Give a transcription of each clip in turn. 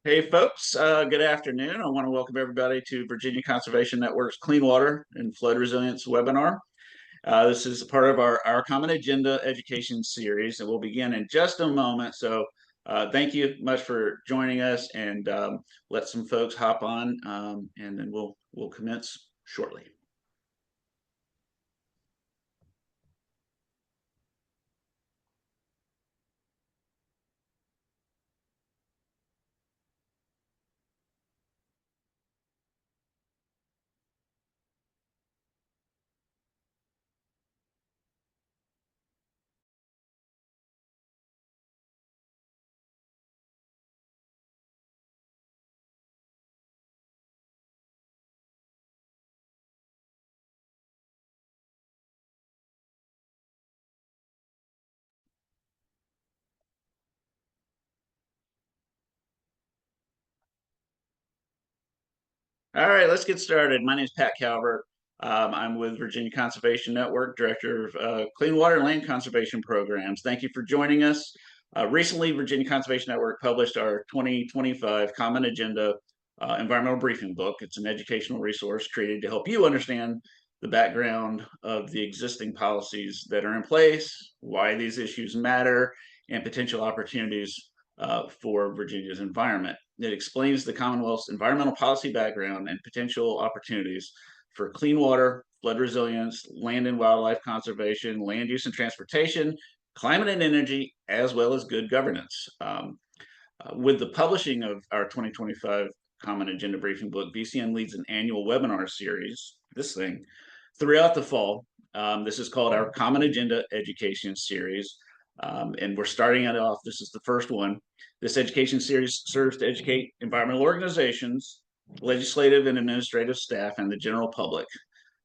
Hey folks, good afternoon. I want to welcome everybody to Virginia Conservation Network's Clean Water and Flood Resilience webinar. This is part of our Common Agenda education series, and we'll begin in just a moment. So thank you much for joining us, and let some folks hop on, and then we'll commence shortly. All right, let's get started. My name is Pat Calvert. I'm with Virginia Conservation Network, Director of Clean Water and Land Conservation Programs. Thank you for joining us. Recently, Virginia Conservation Network published our 2025 Common Agenda Environmental Briefing Book. It's an educational resource created to help you understand the background of the existing policies that are in place, why these issues matter, and potential opportunities for Virginia's environment. It explains the Commonwealth's environmental policy background and potential opportunities for clean water, flood resilience, land and wildlife conservation, land use and transportation, climate and energy, as well as good governance. With the publishing of our 2025 Common Agenda Briefing Book, VCN leads an annual webinar series, throughout the fall. This is called our Common Agenda Education Series. And we're starting it off. This is the first one. This education series serves to educate environmental organizations, legislative and administrative staff, and the general public.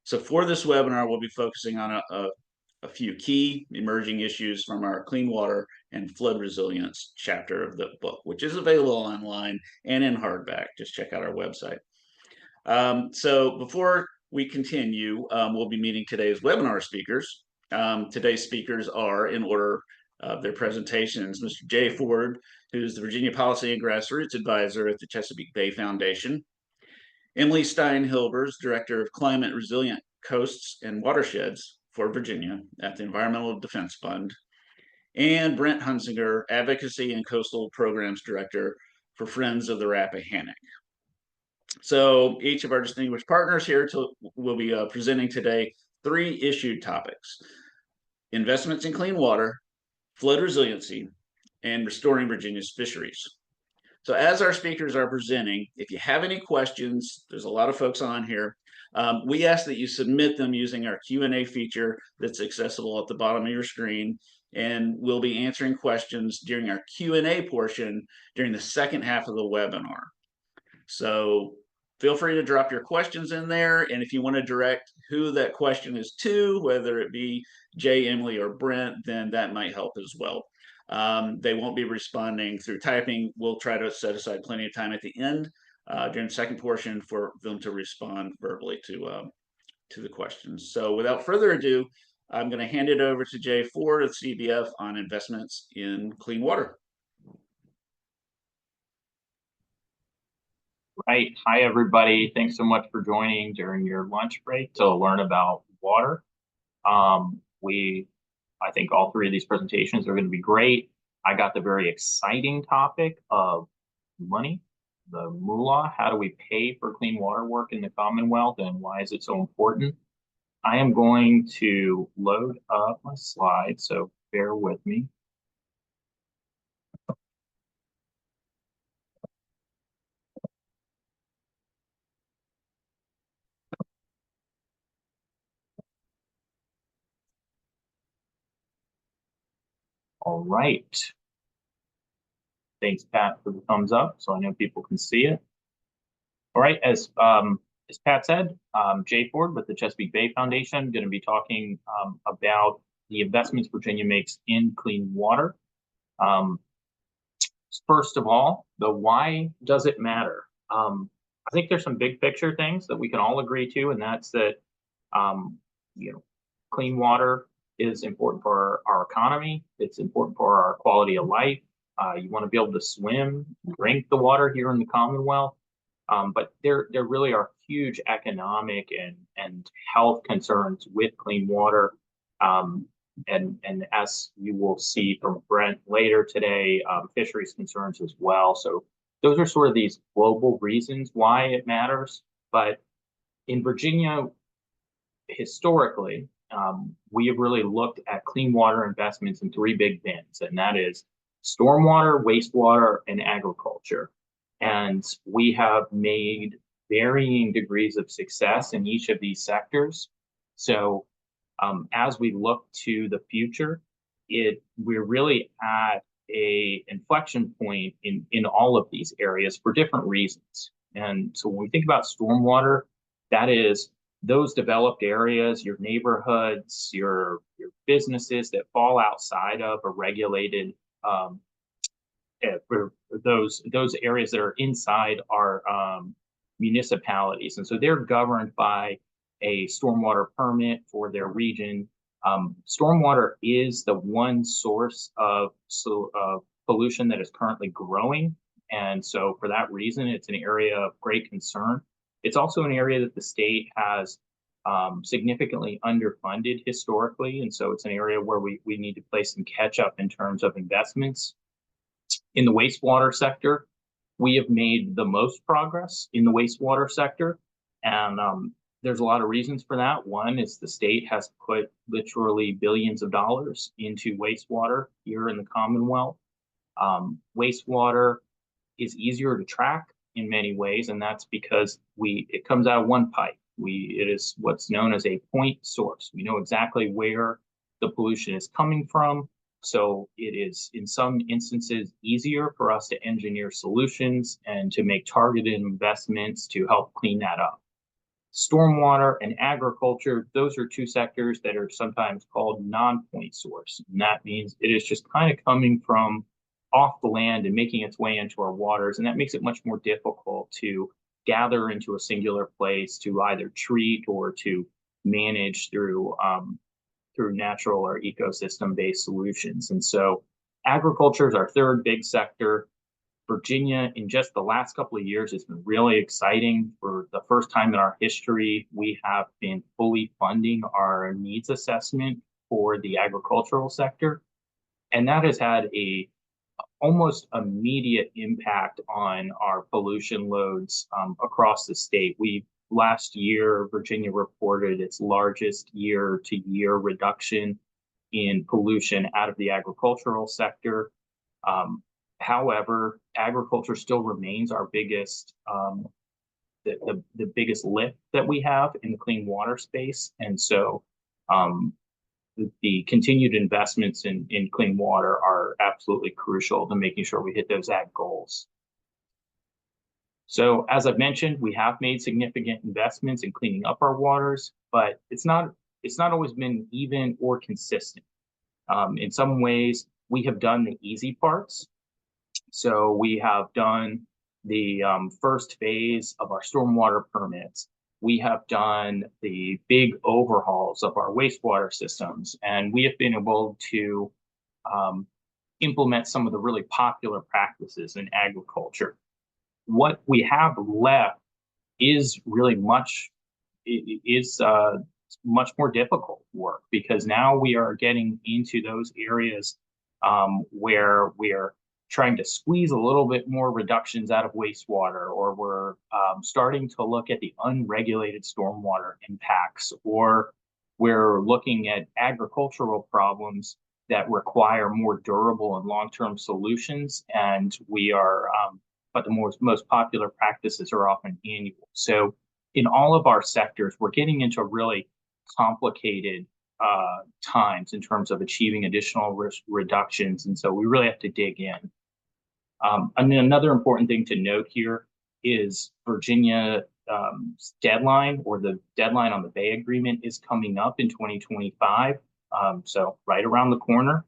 So for this webinar, we'll be focusing on a few key emerging issues from our clean water and flood resilience chapter of the book, which is available online and in hardback. Just check out our website. So before we continue, we'll be meeting today's webinar speakers. Today's speakers are, in order of their presentations, Mr. Jay Ford, who's the Virginia Policy and Grassroots Advisor at the Chesapeake Bay Foundation, Emily Steinhilber, Director of Climate Resilient Coasts and Watersheds for Virginia at the Environmental Defense Fund, and Brent Hunsinger, Advocacy and Coastal Programs Director for Friends of the Rappahannock. So each of our distinguished partners here will be presenting today 3 issued topics: investments in clean water, flood resiliency, and restoring Virginia's fisheries. So as our speakers are presenting, if you have any questions, there's a lot of folks on here. We ask that you submit them using our Q&A feature that's accessible at the bottom of your screen, and we'll be answering questions during our Q&A portion during the second half of the webinar. So feel free to drop your questions in there, and if you want to direct who that question is to, whether it be Jay, Emily, or Brent, then that might help as well. They won't be responding through typing. We'll try to set aside plenty of time at the end during the second portion for them to respond verbally to the questions. So without further ado, I'm going to hand it over to Jay Ford of CBF on investments in clean water. Right. Hi, everybody. Thanks so much for joining during your lunch break to learn about water. I think all 3 of these presentations are going to be great. I got the very exciting topic of money, the moolah. How do we pay for clean water work in the Commonwealth, and why is it so important? I am going to load up my slides, so bear with me. All right. Thanks, Pat, for the thumbs up, so I know people can see it. All right, as Pat said, Jay Ford with the Chesapeake Bay Foundation, going to be talking about the investments Virginia makes in clean water. First of all, the why does it matter? I think there's some big picture things that we can all agree to, and that's that clean water is important for our economy. It's important for our quality of life. You want to be able to swim, drink the water here in the Commonwealth. But there really are huge economic and health concerns with clean water. Um, and as you will see from Brent later today, fisheries concerns as well. So those are sort of these global reasons why it matters. But in Virginia, historically, we have really looked at clean water investments in three big bins, and that is stormwater, wastewater, and agriculture. And we have made varying degrees of success in each of these sectors. So as we look to the future, we're really at a inflection point in all of these areas for different reasons. And so when we think about stormwater, that is those developed areas, your neighborhoods, your businesses that fall outside of a regulated for those areas that are inside our municipalities, and so they're governed by a stormwater permit for their region. Stormwater is the one source of pollution that is currently growing, and so for that reason, it's an area of great concern. It's also an area that the state has significantly underfunded historically, and so it's an area where we need to play some catch up in terms of investments. In the wastewater sector, we have made the most progress in the wastewater sector, and there's a lot of reasons for that. One is the state has put literally billions of dollars into wastewater here in the Commonwealth. Wastewater is easier to track in many ways, and that's because it comes out of one pipe. It is what's known as a point source. We know exactly where the pollution is coming from. So it is, in some instances, easier for us to engineer solutions and to make targeted investments to help clean that up. Stormwater and agriculture, those are two sectors that are sometimes called non-point source. And that means it is just kind of coming from off the land and making its way into our waters. And that makes it much more difficult to gather into a singular place to either treat or to manage through natural or ecosystem-based solutions. And so agriculture is our third big sector. Virginia, in just the last couple of years, has been really exciting. For the first time in our history, we have been fully funding our needs assessment for the agricultural sector. And that has had a almost immediate impact on our pollution loads across the state. Last year, Virginia reported its largest year-to-year reduction in pollution out of the agricultural sector. However, agriculture still remains our biggest, the biggest lift that we have in the clean water space. And so the continued investments in clean water are absolutely crucial to making sure we hit those ag goals. So as I've mentioned, we have made significant investments in cleaning up our waters, but it's not always been even or consistent. In some ways, we have done the easy parts. So we have done the first phase of our stormwater permits. We have done the big overhauls of our wastewater systems, and we have been able to implement some of the really popular practices in agriculture. What we have left is really much more difficult work, because now we are getting into those areas where we are trying to squeeze a little bit more reductions out of wastewater, or we're starting to look at the unregulated stormwater impacts, or we're looking at agricultural problems that require more durable and long-term solutions. And but the most popular practices are often annual. So in all of our sectors, we're getting into really complicated times in terms of achieving additional reductions. And so we really have to dig in. And another important thing to note here is Virginia deadline, or the deadline on the Bay Agreement, is coming up in 2025. So right around the corner.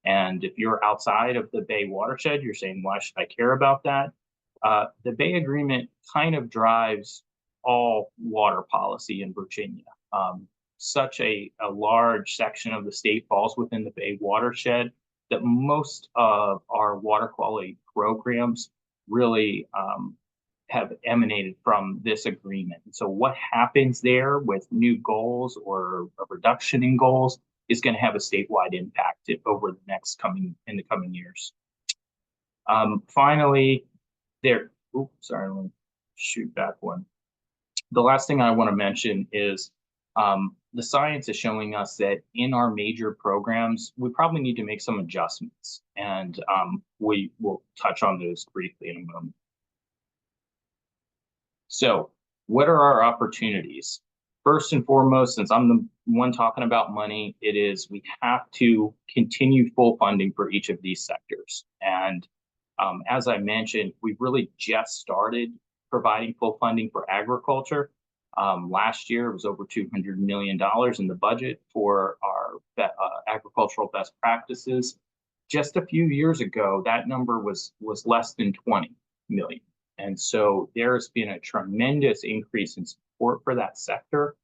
And if you're outside of the Bay watershed, you're saying, why should I care about that? The Bay Agreement kind of drives all water policy in Virginia. Such a large section of the state falls within the Bay watershed that most of our water quality programs really have emanated from this agreement. And so what happens there with new goals or a reduction in goals is going to have a statewide impact over in the coming years. Finally, oops, sorry, let me shoot back one. The last thing I want to mention is the science is showing us that in our major programs, we probably need to make some adjustments, and we will touch on those briefly in a moment. So what are our opportunities? First and foremost, since I'm the one talking about money, it is we have to continue full funding for each of these sectors. And as I mentioned, we've really just started providing full funding for agriculture. Last year, it was over $200 million in the budget for our agricultural best practices. Just a few years ago, that number was less than 20 million. And so there's been a tremendous increase in support for that sector,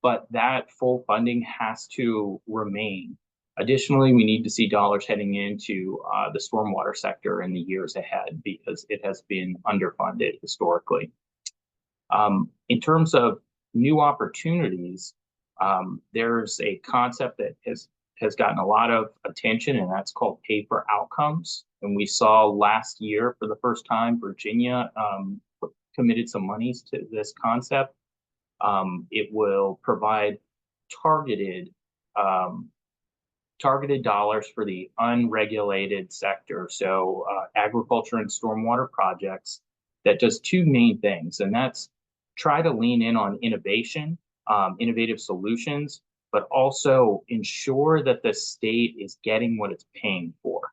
but that full funding has to remain. Additionally, we need to see dollars heading into the stormwater sector in the years ahead because it has been underfunded historically. In terms of new opportunities, there's a concept that has gotten a lot of attention, and that's called pay for outcomes. And we saw last year, for the first time, Virginia committed some monies to this concept. It will provide targeted dollars for the unregulated sector. So agriculture and stormwater projects that does two main things, and that's try to lean in on innovation, innovative solutions, but also ensure that the state is getting what it's paying for.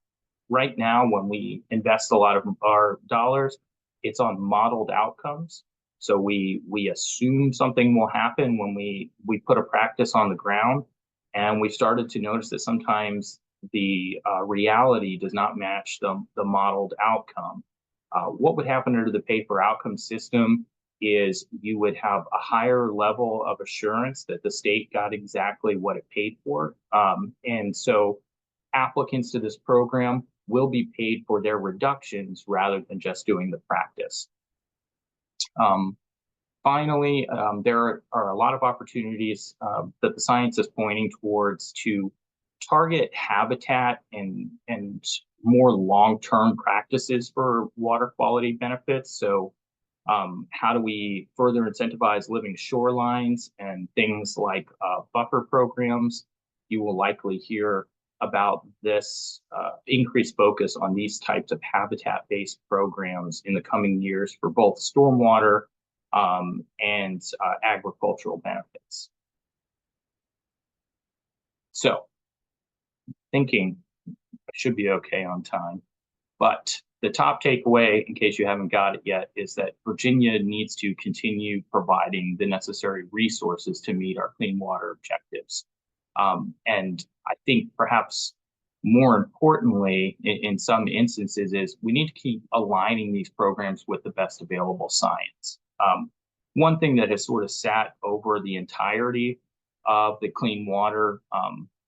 Right now, when we invest a lot of our dollars, it's on modeled outcomes. So we assume something will happen when we put a practice on the ground, and we started to notice that sometimes the reality does not match the modeled outcome. What would happen under the pay for outcome system is you would have a higher level of assurance that the state got exactly what it paid for. And so applicants to this program will be paid for their reductions rather than just doing the practice. Finally, there are a lot of opportunities that the science is pointing towards to target habitat and more long-term practices for water quality benefits. So how do we further incentivize living shorelines and things like buffer programs? You will likely hear about this increased focus on these types of habitat-based programs in the coming years for both stormwater and agricultural benefits. So, thinking I should be okay on time, but the top takeaway, in case you haven't got it yet, is that Virginia needs to continue providing the necessary resources to meet our clean water objectives. And I think perhaps more importantly, in some instances, is we need to keep aligning these programs with the best available science. One thing that has sort of sat over the entirety of the clean water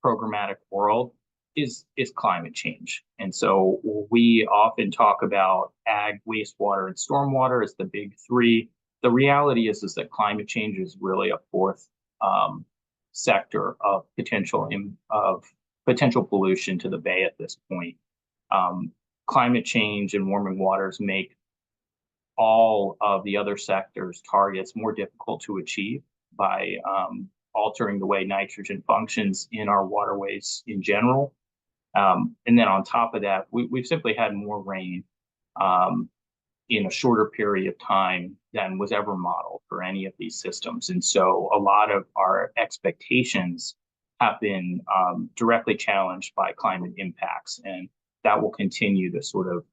programmatic world is climate change. And so we often talk about ag, wastewater, and stormwater as the big three. The reality is that climate change is really a fourth sector of potential pollution to the bay at this point. Climate change and warming waters make all of the other sectors' targets more difficult to achieve by altering the way nitrogen functions in our waterways in general. And then on top of that, we've simply had more rain in a shorter period of time than was ever modeled for any of these systems. And so a lot of our expectations have been directly challenged by climate impacts, and that will continue to sort of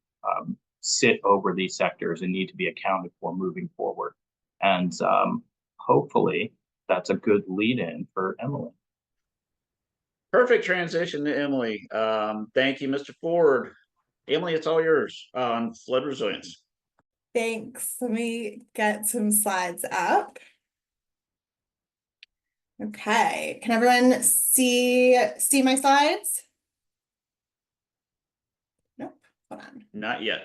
sit over these sectors and need to be accounted for moving forward. And hopefully that's a good lead-in for Emily. Perfect transition to Emily. Thank you, Mr. Ford. Emily, it's all yours on flood resilience. Thanks. Let me get some slides up. Okay, can everyone see my slides? Hold on. Not yet.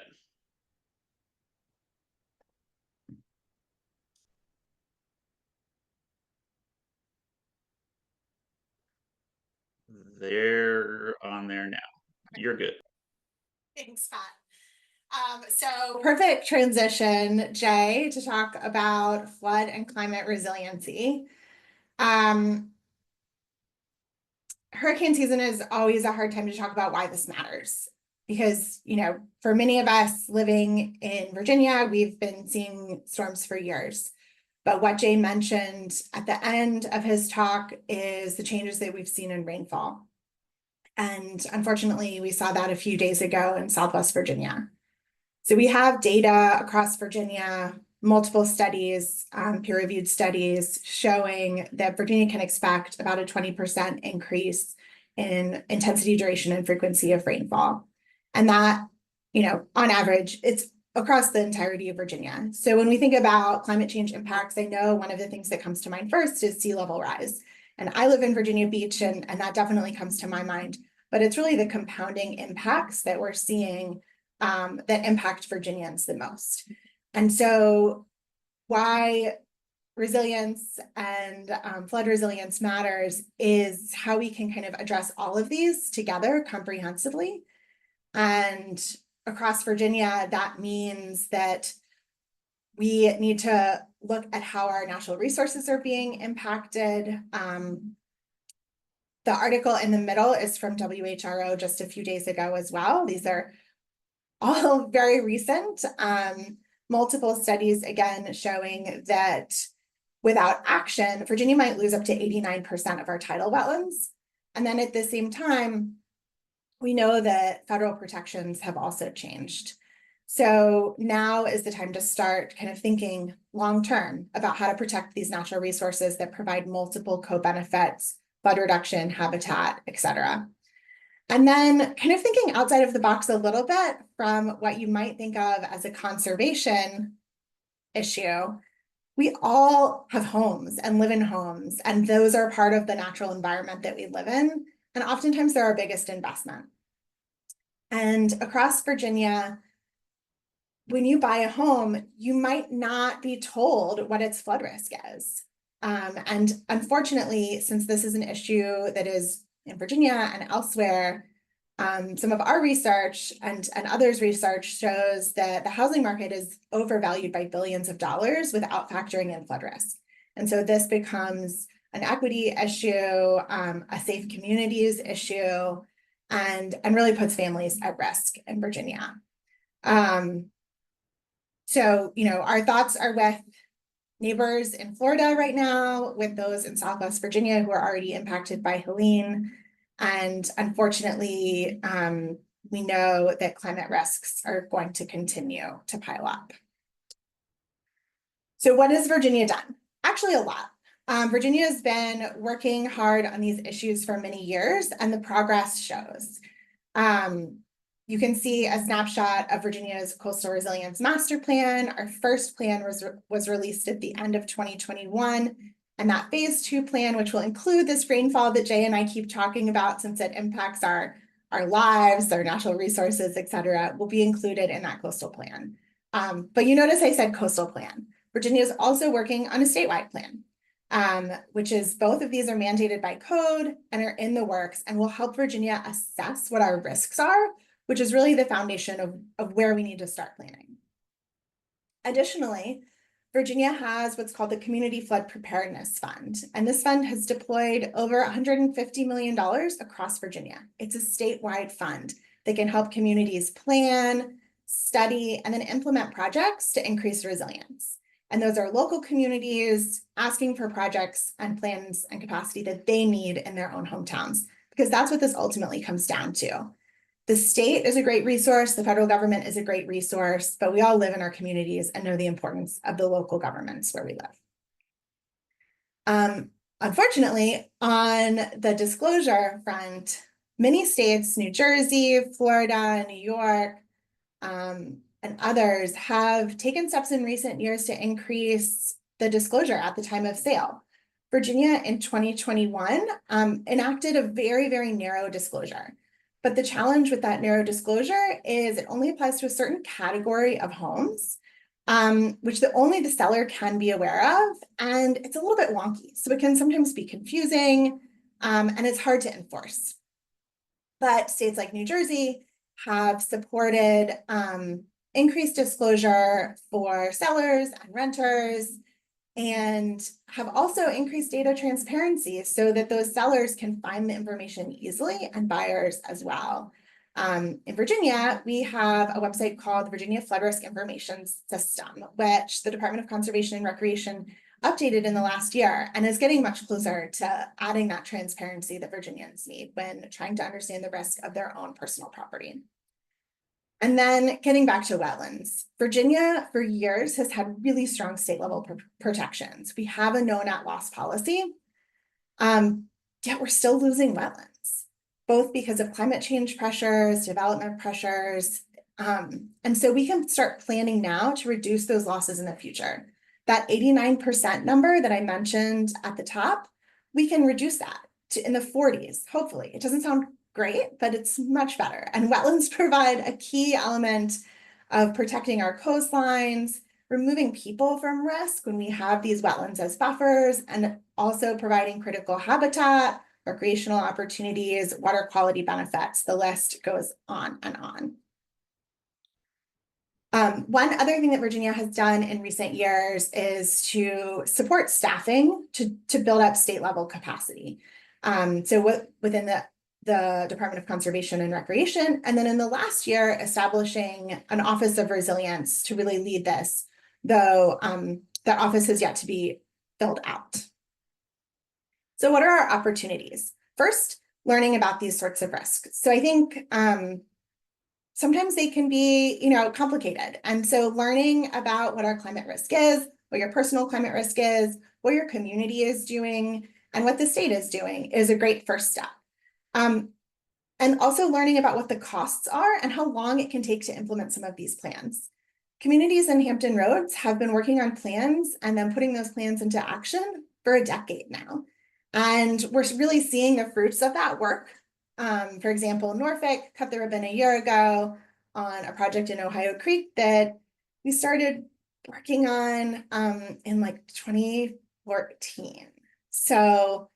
They're on there now. You're good. Thanks, Pat. So perfect transition, Jay, to talk about flood and climate resiliency. Hurricane season is always a hard time to talk about why this matters. Because, you know, for many of us living in Virginia, we've been seeing storms for years. But what Jay mentioned at the end of his talk is the changes that we've seen in rainfall. And unfortunately, we saw that a few days ago in Southwest Virginia. So we have data across Virginia, multiple studies, peer-reviewed studies showing that Virginia can expect about a 20% increase in intensity, duration, and frequency of rainfall. And that, you know, on average, it's across the entirety of Virginia. So when we think about climate change impacts, I know one of the things that comes to mind first is sea level rise. And I live in Virginia Beach, and that definitely comes to my mind. But it's really the compounding impacts that we're seeing that impact Virginians the most. And so why resilience and flood resilience matters is how we can kind of address all of these together comprehensively. And across Virginia, that means that we need to look at how our natural resources are being impacted. The article in the middle is from WHRO just a few days ago as well. These are all very recent, multiple studies again showing that without action, Virginia might lose up to 89% of our tidal wetlands. And then at the same time, we know that federal protections have also changed. So now is the time to start kind of thinking long-term about how to protect these natural resources that provide multiple co-benefits, flood reduction, habitat, et cetera. And then kind of thinking outside of the box a little bit from what you might think of as a conservation issue. We all have homes and live in homes, and those are part of the natural environment that we live in. And oftentimes they're our biggest investment. And across Virginia, when you buy a home, you might not be told what its flood risk is. And unfortunately, since this is an issue that is in Virginia and elsewhere, some of our research and others' research shows that the housing market is overvalued by billions of dollars without factoring in flood risk. And so this becomes an equity issue, a safe communities issue, and really puts families at risk in Virginia. So, you know, our thoughts are with neighbors in Florida right now, with those in Southwest Virginia who are already impacted by Helene. And unfortunately, we know that climate risks are going to continue to pile up. So what has Virginia done? Actually, a lot. Virginia has been working hard on these issues for many years, and the progress shows. You can see a snapshot of Virginia's Coastal Resilience Master Plan. Our first plan was released at the end of 2021. And that phase 2 plan, which will include this rainfall that Jay and I keep talking about since it impacts our lives, our natural resources, et cetera, will be included in that coastal plan. But you notice I said coastal plan. Virginia is also working on a statewide plan, which is both of these are mandated by code and are in the works and will help Virginia assess what our risks are, which is really the foundation of where we need to start planning. Additionally, Virginia has what's called the Community Flood Preparedness Fund, and this fund has deployed over $150 million across Virginia. It's a statewide fund that can help communities plan, study, and then implement projects to increase resilience. And those are local communities asking for projects and plans and capacity that they need in their own hometowns, because that's what this ultimately comes down to. The state is a great resource, the federal government is a great resource, but we all live in our communities and know the importance of the local governments where we live. Unfortunately, on the disclosure front, many states, New Jersey, Florida, New York, and others have taken steps in recent years to increase the disclosure at the time of sale. Virginia in 2021 enacted a very, very narrow disclosure. But the challenge with that narrow disclosure is it only applies to a certain category of homes, which only the seller can be aware of, and it's a little bit wonky. So it can sometimes be confusing, and it's hard to enforce. But states like New Jersey have supported increased disclosure for sellers and renters, and have also increased data transparency so that those sellers can find the information easily, and buyers as well. In Virginia, we have a website called the Virginia Flood Risk Information System, which the Department of Conservation and Recreation updated in the last year, and is getting much closer to adding that transparency that Virginians need when trying to understand the risk of their own personal property. And then getting back to wetlands, Virginia for years has had really strong state level protections. We have a no net loss policy, yet we're still losing wetlands, both because of climate change pressures, development pressures. And so we can start planning now to reduce those losses in the future. That 89% number that I mentioned at the top, we can reduce that to in the 40s, hopefully. It doesn't sound great, but it's much better. And wetlands provide a key element of protecting our coastlines, removing people from risk when we have these wetlands as buffers, and also providing critical habitat, recreational opportunities, water quality benefits. The list goes on and on. One other thing that Virginia has done in recent years is to support staffing to build up state level capacity. Within the Department of Conservation and Recreation, and then in the last year, establishing an Office of Resilience to really lead this, though that office has yet to be filled out. So what are our opportunities? First, learning about these sorts of risks. So I think sometimes they can be, complicated. And so learning about what our climate risk is, what your personal climate risk is, what your community is doing, and what the state is doing is a great first step. And also learning about what the costs are and how long it can take to implement some of these plans. Communities in Hampton Roads have been working on plans and then putting those plans into action for a decade now. And we're really seeing the fruits of that work. For example, Norfolk cut the ribbon a year ago on a project in Ohio Creek that we started working on in like 2014. So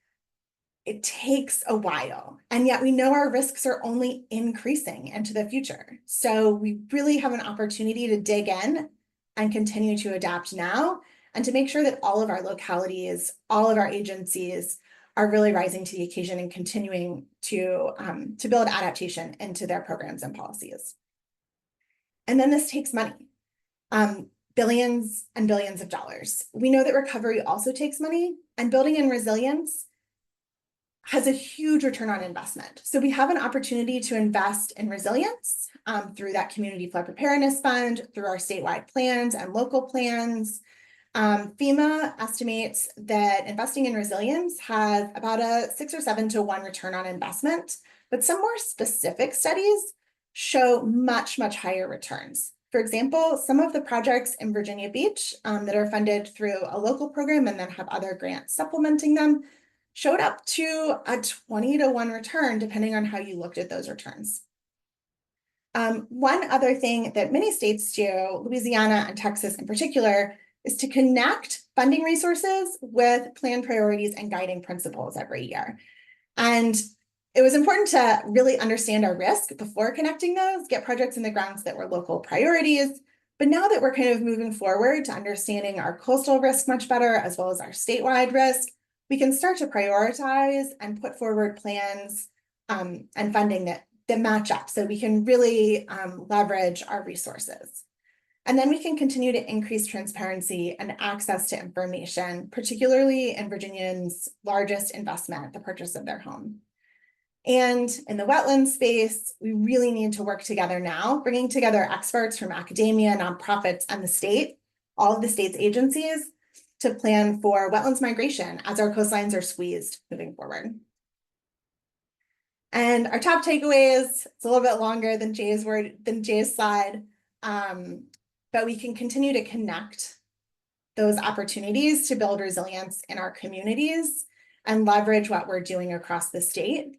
it takes a while, and yet we know our risks are only increasing into the future. So we really have an opportunity to dig in and continue to adapt now, and to make sure that all of our localities, all of our agencies are really rising to the occasion and continuing to build adaptation into their programs and policies. And then this takes money, billions and billions of dollars. We know that recovery also takes money, and building in resilience has a huge return on investment. So we have an opportunity to invest in resilience through that Community Flood Preparedness Fund, through our statewide plans and local plans. FEMA estimates that investing in resilience has about a 6 or 7 to 1 return on investment, but some more specific studies show much, much higher returns. For example, some of the projects in Virginia Beach that are funded through a local program and then have other grants supplementing them showed up to a 20 to 1 return, depending on how you looked at those returns. One other thing that many states do, Louisiana and Texas in particular, is to connect funding resources with plan priorities and guiding principles every year. And it was important to really understand our risk before connecting those, get projects in the grounds that were local priorities. But now that we're kind of moving forward to understanding our coastal risk much better, as well as our statewide risk, we can start to prioritize and put forward plans and funding that match up, so we can really leverage our resources. And then we can continue to increase transparency and access to information, particularly in Virginians' largest investment, the purchase of their home. And in the wetland space, we really need to work together now, bringing together experts from academia, nonprofits, and the state, all of the state's agencies, to plan for wetlands migration as our coastlines are squeezed moving forward. And our top takeaways, it's a little bit longer than Jay's slide, but we can continue to connect those opportunities to build resilience in our communities and leverage what we're doing across the state.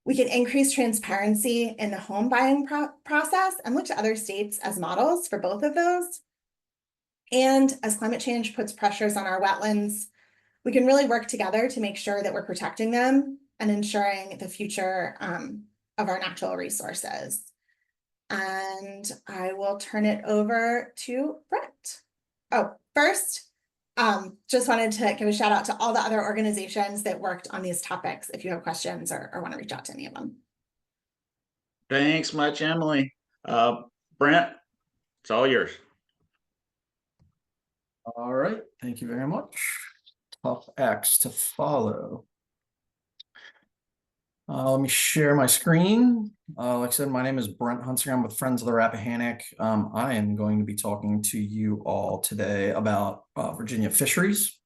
We can increase transparency in the home buying process and look to other states as models for both of those. And as climate change puts pressures on our wetlands, we can really work together to make sure that we're protecting them and ensuring the future of our natural resources. And I will turn it over to Brent. Oh, first, just wanted to give a shout out to all the other organizations that worked on these topics if you have questions or want to reach out to any of them. Thanks much, Emily. Brent, it's all yours. All right, thank you very much. Tough acts to follow. Let me share my screen. Like I said, my name is Brent Hunsinger. I'm with Friends of the Rappahannock. I am going to be talking to you all today about Virginia fisheries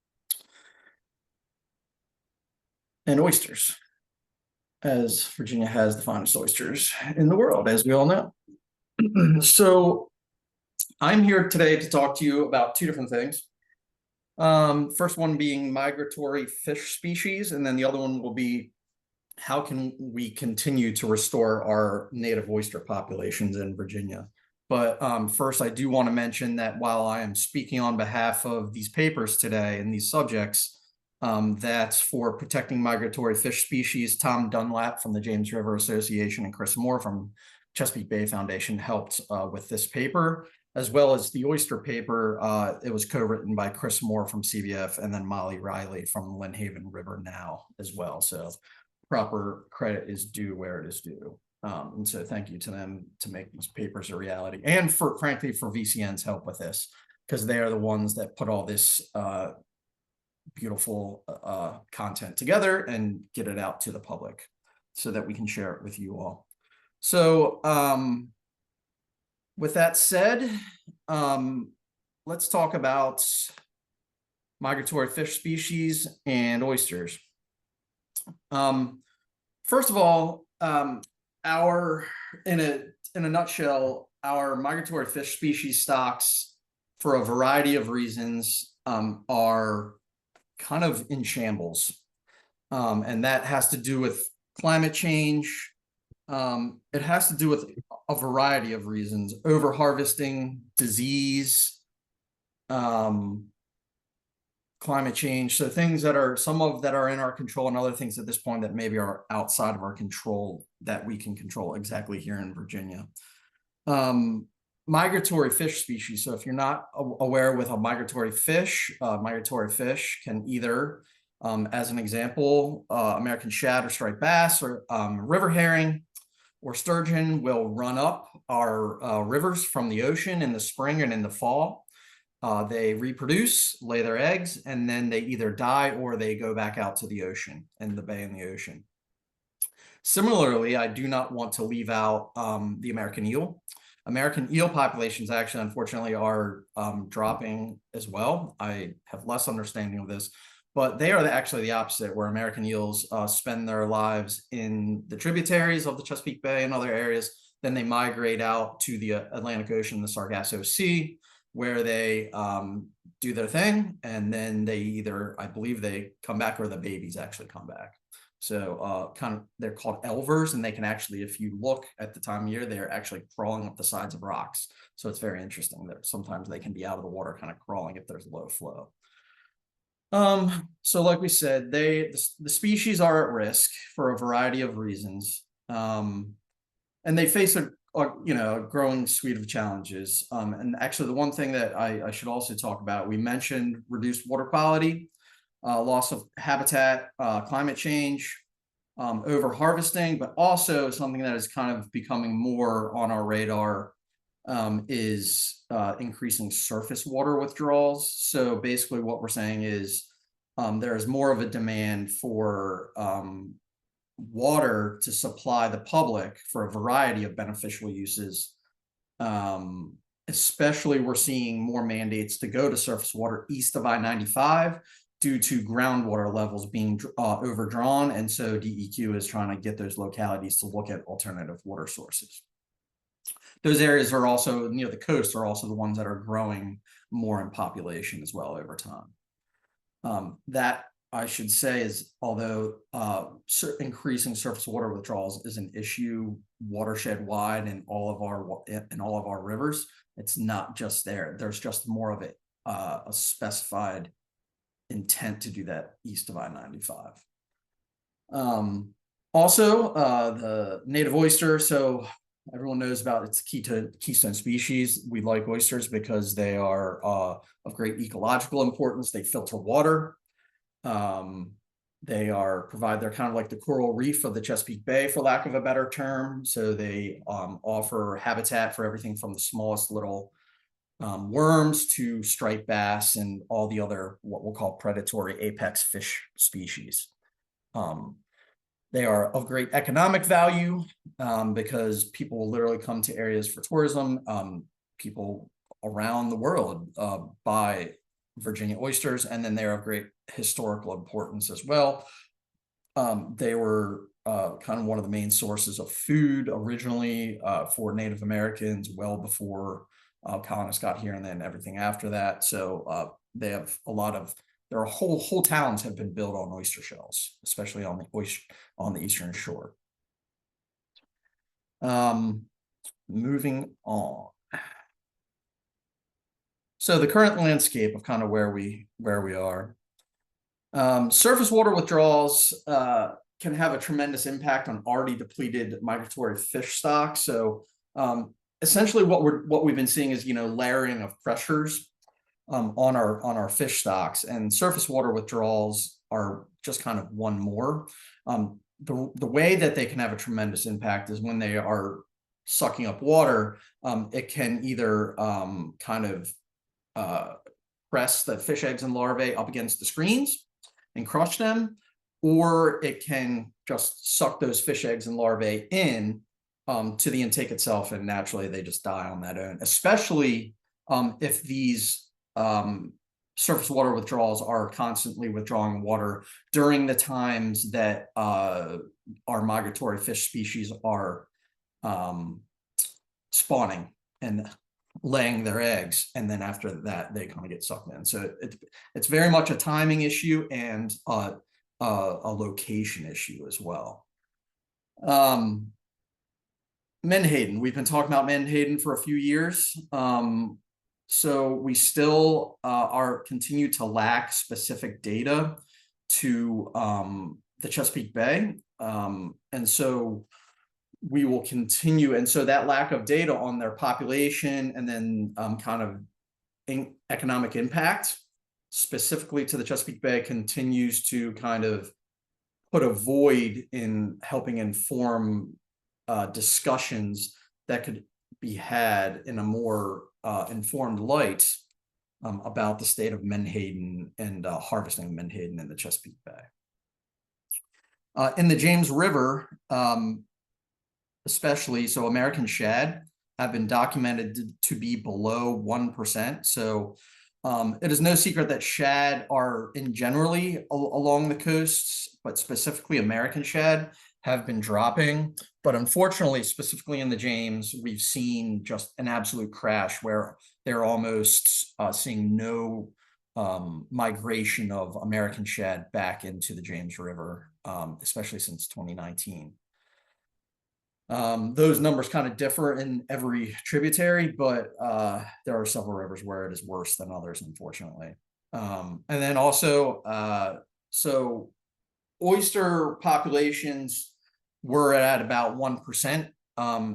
and oysters, as Virginia has the finest oysters in the world, as we all know. So I'm here today to talk to you about two different things. First one being migratory fish species, and then the other one will be how can we continue to restore our native oyster populations in Virginia. But first, I do want to mention that while I am speaking on behalf of these papers today and these subjects, that's for protecting migratory fish species. Tom Dunlap from the James River Association and Chris Moore from Chesapeake Bay Foundation helped with this paper, as well as the oyster paper. It was co-written by Chris Moore from CBF and then Molly Riley from Lynn Haven River Now as well. So proper credit is due where it is due. And so thank you to them to make these papers a reality, and for frankly for VCN's help with this, because they are the ones that put all this beautiful content together and get it out to the public so that we can share it with you all. So with that said, let's talk about migratory fish species and oysters. First of all, in a nutshell, our migratory fish species stocks, for a variety of reasons, are kind of in shambles. And that has to do with climate change. It has to do with a variety of reasons: overharvesting, disease, climate change. So things that are, some of that are in our control, and other things at this point that maybe are outside of our control that we can control exactly here in Virginia. Migratory fish species. So if you're not aware with a migratory fish can either, as an example, American shad or striped bass or river herring or sturgeon will run up our rivers from the ocean in the spring and in the fall. They reproduce, lay their eggs, and then they either die or they go back out to the ocean and the bay and the ocean. Similarly, I do not want to leave out the American eel. American eel populations actually, unfortunately, are dropping as well. I have less understanding of this, but they are actually the opposite, where American eels spend their lives in the tributaries of the Chesapeake Bay and other areas. Then they migrate out to the Atlantic Ocean, the Sargasso Sea, where they do their thing, and then they either, I believe they come back, or the babies actually come back. So they're called elvers, and they can actually, if you look at the time of year, they're actually crawling up the sides of rocks. So it's very interesting that sometimes they can be out of the water kind of crawling if there's low flow. So like we said, the species are at risk for a variety of reasons. And they face a growing suite of challenges. And actually the one thing that I should also talk about, we mentioned reduced water quality, loss of habitat, climate change, over-harvesting, but also something that is kind of becoming more on our radar is increasing surface water withdrawals. So basically what we're saying is there is more of a demand for water to supply the public for a variety of beneficial uses. Especially we're seeing more mandates to go to surface water east of I-95 due to groundwater levels being overdrawn. And so DEQ is trying to get those localities to look at alternative water sources. Those areas are also near the coast, are also the ones that are growing more in population as well over time. That I should say is, although increasing surface water withdrawals is an issue watershed wide in all of our rivers, it's not just there. There's just more of a specified intent to do that east of I-95. Also, the native oyster. So everyone knows about its keystone species. We like oysters because they are of great ecological importance. They filter water. They're kind of like the coral reef of the Chesapeake Bay, for lack of a better term. So they offer habitat for everything from the smallest little worms to striped bass and all the other what we'll call predatory apex fish species. They are of great economic value because people will literally come to areas for tourism. People around the world buy Virginia oysters, and then they're of great historical importance as well. They were kind of one of the main sources of food originally for Native Americans well before colonists got here, and then everything after that. So they have there are whole towns have been built on oyster shells, especially on the eastern shore. Moving on. So the current landscape of kind of where we are. Surface water withdrawals can have a tremendous impact on already depleted migratory fish stocks. So essentially what we've been seeing is, layering of pressures on our fish stocks, and surface water withdrawals are just kind of one more. The way that they can have a tremendous impact is when they are sucking up water. It can either kind of press the fish eggs and larvae up against the screens and crush them, or it can just suck those fish eggs and larvae in to the intake itself, and naturally they just die on that own, especially if these surface water withdrawals are constantly withdrawing water during the times that our migratory fish species are spawning and laying their eggs, and then after that they kind of get sucked in. So it's very much a timing issue and a location issue as well. Menhaden, we've been talking about menhaden for a few years. So we still continue to lack specific data to the Chesapeake Bay. And so we will continue. And so that lack of data on their population and then kind of economic impact specifically to the Chesapeake Bay continues to kind of put a void in helping inform discussions that could be had in a more informed light about the state of menhaden and harvesting menhaden in the Chesapeake Bay. In the James River, especially, so American shad have been documented to be below 1%. So it is no secret that shad are generally along the coasts, but specifically American shad have been dropping. But unfortunately, specifically in the James, we've seen just an absolute crash where they're almost seeing no migration of American shad back into the James River, especially since 2019. Those numbers kind of differ in every tributary, but there are several rivers where it is worse than others, unfortunately. And then also, so oyster populations were at about 1%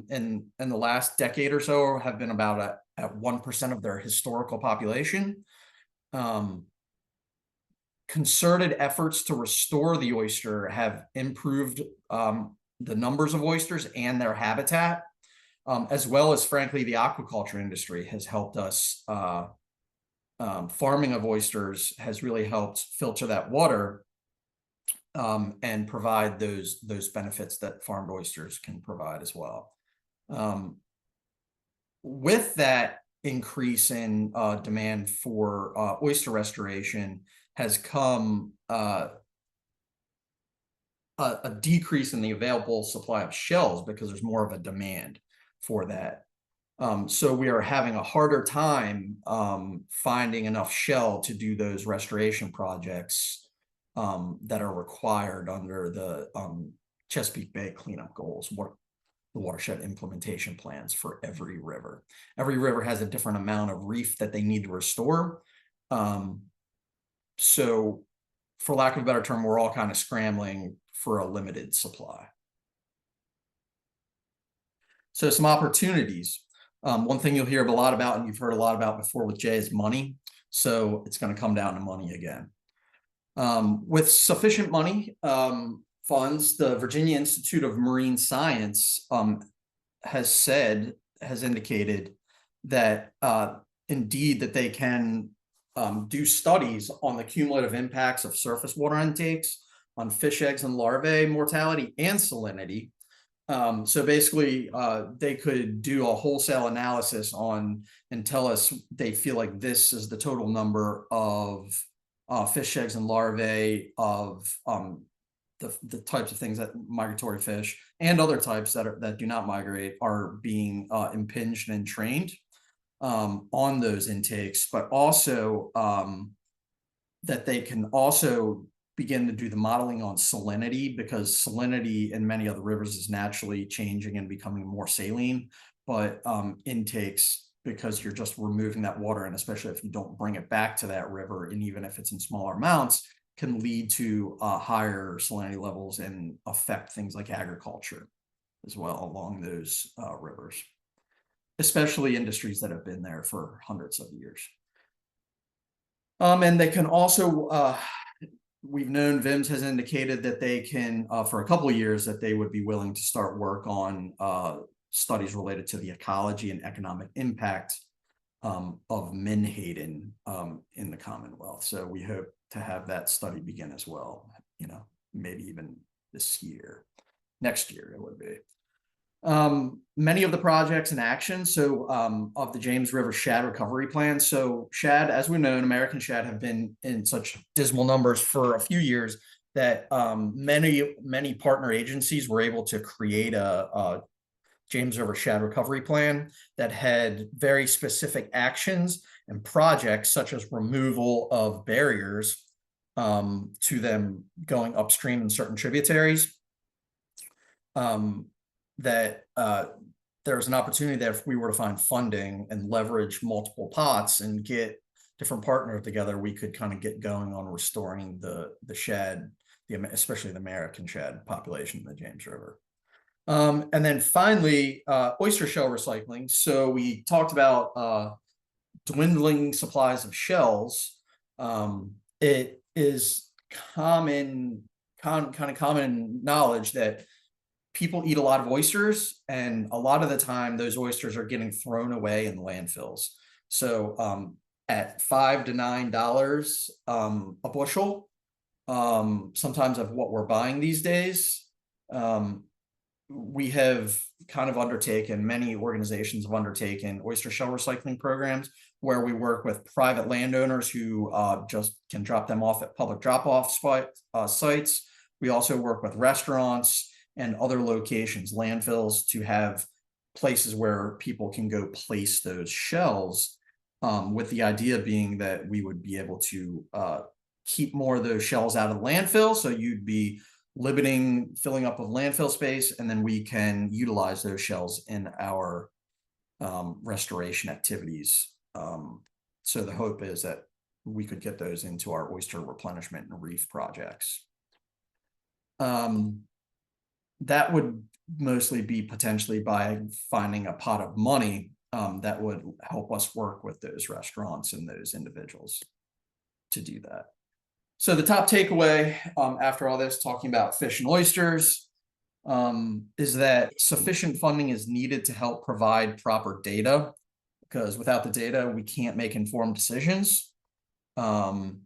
in the last decade or so, have been about at 1% of their historical population. Concerted efforts to restore the oyster have improved the numbers of oysters and their habitat, as well as, frankly, the aquaculture industry has helped us. Farming of oysters has really helped filter that water and provide those benefits that farmed oysters can provide as well. With that increase in demand for oyster restoration has come a decrease in the available supply of shells because there's more of a demand for that. So we are having a harder time finding enough shell to do those restoration projects that are required under the Chesapeake Bay cleanup goals, the watershed implementation plans for every river. Every river has a different amount of reef that they need to restore. So for lack of a better term, we're all kind of scrambling for a limited supply. So some opportunities. One thing you'll hear a lot about, and you've heard a lot about before with Jay, is money. So it's going to come down to money again. With sufficient money, funds, the Virginia Institute of Marine Science has indicated that indeed that they can do studies on the cumulative impacts of surface water intakes on fish eggs and larvae mortality and salinity. So basically, they could do a wholesale analysis on and tell us they feel like this is the total number of fish eggs and larvae of the types of things that migratory fish and other types that do not migrate are being impinged and trained on those intakes, but also that they can also begin to do the modeling on salinity, because salinity in many other rivers is naturally changing and becoming more saline, but intakes, because you're just removing that water, and especially if you don't bring it back to that river, and even if it's in smaller amounts, can lead to higher salinity levels and affect things like agriculture as well along those rivers, especially industries that have been there for hundreds of years. And they can also, we've known VIMS has indicated that they can, for a couple of years, that they would be willing to start work on studies related to the ecology and economic impact of menhaden in the Commonwealth. So we hope to have that study begin as well, maybe even this year, next year it would be. Many of the projects and actions, so of the James River Shad Recovery Plan. So shad, as we know, American shad have been in such dismal numbers for a few years that many partner agencies were able to create a James River Shad Recovery Plan that had very specific actions and projects, such as removal of barriers to them going upstream in certain tributaries. That there's an opportunity that if we were to find funding and leverage multiple pots and get different partners together, we could kind of get going on restoring the shad, especially the American shad population in the James River. And then finally, oyster shell recycling. So we talked about dwindling supplies of shells. It is kind of common knowledge that people eat a lot of oysters, and a lot of the time those oysters are getting thrown away in landfills. So at $5 to $9 a bushel, sometimes of what we're buying these days, we have kind of undertaken, many organizations have undertaken oyster shell recycling programs where we work with private landowners who just can drop them off at public drop-off sites. We also work with restaurants and other locations, landfills, to have places where people can go place those shells, with the idea being that we would be able to keep more of those shells out of the landfill. So you'd be limiting filling up of landfill space, and then we can utilize those shells in our restoration activities. So the hope is that we could get those into our oyster replenishment and reef projects. That would mostly be potentially by finding a pot of money that would help us work with those restaurants and those individuals to do that. So the top takeaway after all this, talking about fish and oysters, is that sufficient funding is needed to help provide proper data, because without the data, we can't make informed decisions, and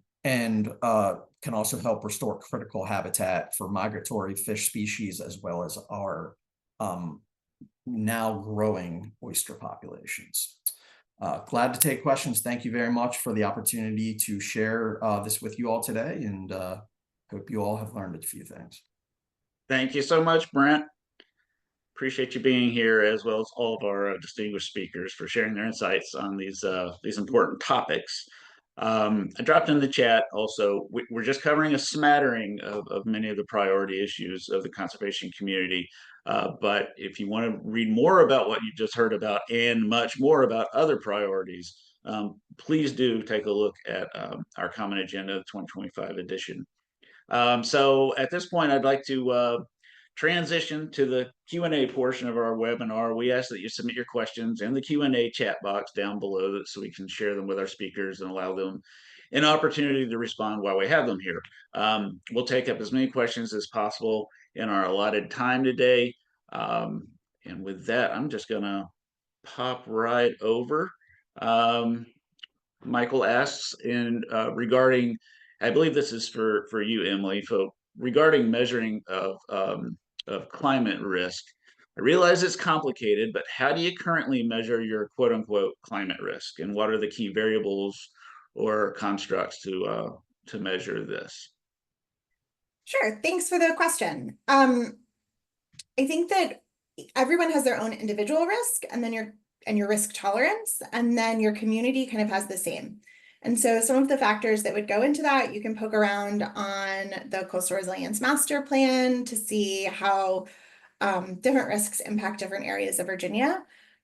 can also help restore critical habitat for migratory fish species, as well as our now growing oyster populations. Glad to take questions. Thank you very much for the opportunity to share this with you all today, and hope you all have learned a few things. Thank you so much, Brent. Appreciate you being here, as well as all of our distinguished speakers for sharing their insights on these important topics. I dropped in the chat also. We're just covering a smattering of many of the priority issues of the conservation community. But if you want to read more about what you just heard about and much more about other priorities, please do take a look at our Common Agenda 2025 edition. So at this point, I'd like to transition to the Q&A portion of our webinar. We ask that you submit your questions in the Q&A chat box down below so we can share them with our speakers and allow them an opportunity to respond while we have them here. We'll take up as many questions as possible in our allotted time today. And with that, I'm just going to pop right over. Michael asks regarding, I believe this is for you, Emily, regarding measuring of climate risk. I realize it's complicated, but how do you currently measure your quote unquote climate risk, and what are the key variables or constructs to measure this? Sure, thanks for the question. I think that everyone has their own individual risk, and then your risk tolerance, and then your community kind of has the same. And so some of the factors that would go into that, you can poke around on the Coastal Resilience Master Plan to see how different risks impact different areas of Virginia.